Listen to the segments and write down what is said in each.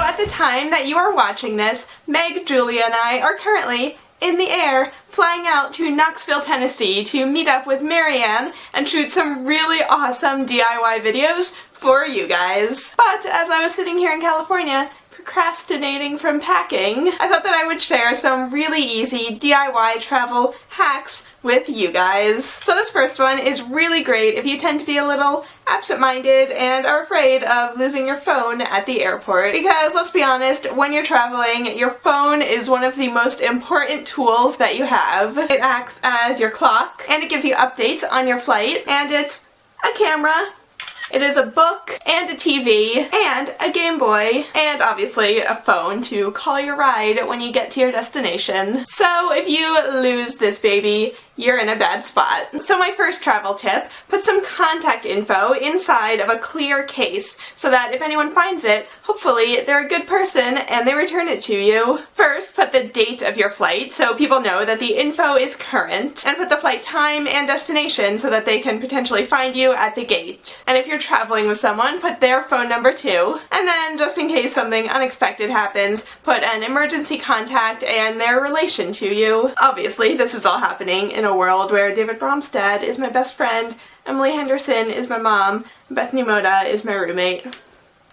at the time that you are watching this, Meg, Julia, and I are currently in the air flying out to Knoxville, Tennessee to meet up with Marianne and shoot some really awesome DIY videos for you guys. But as I was sitting here in California, procrastinating from packing, I thought that I would share some really easy DIY travel hacks with you guys. So this first one is really great if you tend to be a little absent-minded and are afraid of losing your phone at the airport. Because let's be honest, when you're traveling, your phone is one of the most important tools that you have. It acts as your clock, and it gives you updates on your flight, and it's a camera. It is a book, and a TV, and a Game Boy, and obviously a phone to call your ride when you get to your destination. So if you lose this baby, you're in a bad spot. So my first travel tip, put some contact info inside of a clear case so that if anyone finds it, hopefully they're a good person and they return it to you. First, put the date of your flight so people know that the info is current, and put the flight time and destination so that they can potentially find you at the gate. And if you're traveling with someone, put their phone number too. And then, just in case something unexpected happens, put an emergency contact and their relation to you. Obviously, this is all happening in a world where David Bromstad is my best friend, Emily Henderson is my mom, Bethany Moda is my roommate.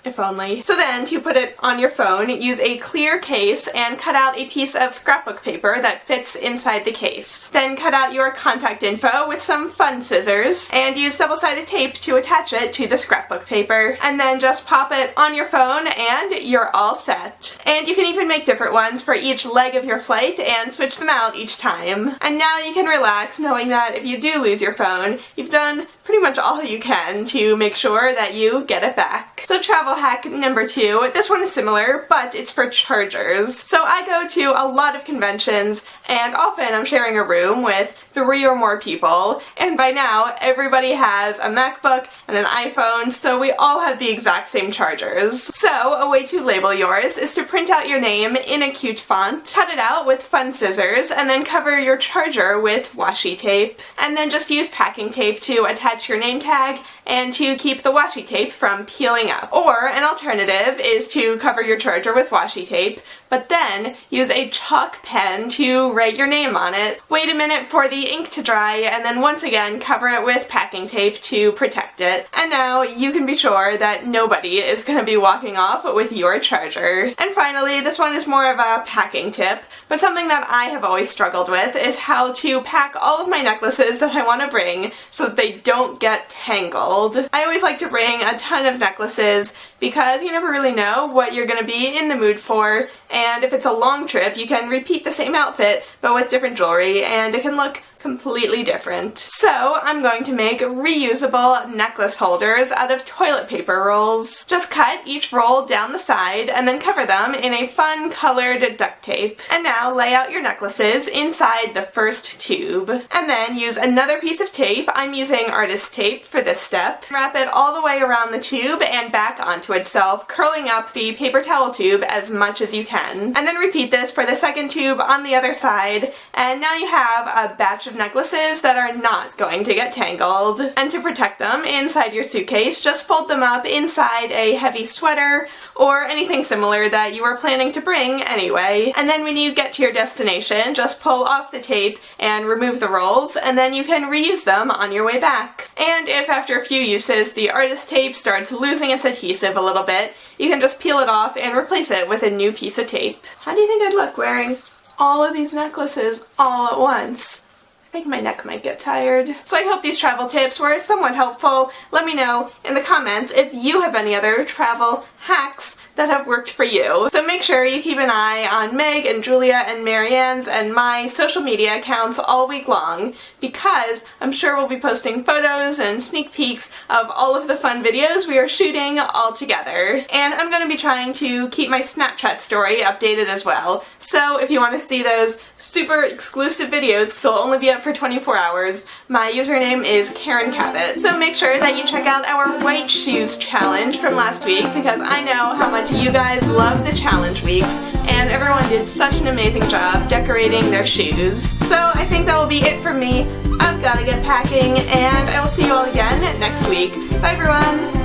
If only. So then, to put it on your phone, use a clear case and cut out a piece of scrapbook paper that fits inside the case. Then cut out your contact info with some fun scissors, and use double-sided tape to attach it to the scrapbook paper. And then just pop it on your phone and you're all set. And you can even make different ones for each leg of your flight and switch them out each time. And now you can relax knowing that if you do lose your phone, you've done pretty much all you can to make sure that you get it back. So travel hack number 2, this one is similar, but it's for chargers. So I go to a lot of conventions, and often I'm sharing a room with 3 or more people, and by now everybody has a MacBook and an iPhone, so we all have the exact same chargers. So a way to label yours is to print out your name in a cute font, cut it out with fun scissors, and then cover your charger with washi tape. And then just use packing tape to attach your name tag and to keep the washi tape from peeling up. Or an alternative is to cover your charger with washi tape, but then use a chalk pen to write your name on it. Wait a minute for the ink to dry, and then once again cover it with packing tape to protect it. And now you can be sure that nobody is going to be walking off with your charger. And finally, this one is more of a packing tip, but something that I have always struggled with is how to pack all of my necklaces that I want to bring so that they don't get tangled. I always like to bring a ton of necklaces because you never really know what you're going to be in the mood for, and if it's a long trip you can repeat the same outfit but with different jewelry and it can look completely different. So I'm going to make reusable necklace holders out of toilet paper rolls. Just cut each roll down the side and then cover them in a fun colored duct tape. And now lay out your necklaces inside the first tube. And then use another piece of tape, I'm using artist tape for this step. Wrap it all the way around the tube and back onto itself, curling up the paper towel tube as much as you can. And then repeat this for the second tube on the other side, and now you have a batch of necklaces that are not going to get tangled. And to protect them inside your suitcase, just fold them up inside a heavy sweater or anything similar that you are planning to bring anyway. And then when you get to your destination, just pull off the tape and remove the rolls, and then you can reuse them on your way back. And if after a few uses the artist tape starts losing its adhesive a little bit, you can just peel it off and replace it with a new piece of tape. How do you think I'd look wearing all of these necklaces all at once? I think my neck might get tired. So I hope these travel tips were somewhat helpful. Let me know in the comments if you have any other travel hacks that have worked for you. So make sure you keep an eye on Meg and Julia and Marianne's and my social media accounts all week long, because I'm sure we'll be posting photos and sneak peeks of all of the fun videos we are shooting all together. And I'm going to be trying to keep my Snapchat story updated as well. So if you want to see those super exclusive videos, so they'll only be up for 24 hours, my username is Karen Cabot. So make sure that you check out our white shoes challenge from last week, because I know how much you guys love the challenge weeks, and everyone did such an amazing job decorating their shoes. So I think that will be it from me. I've got to get packing, and I will see you all again next week. Bye everyone!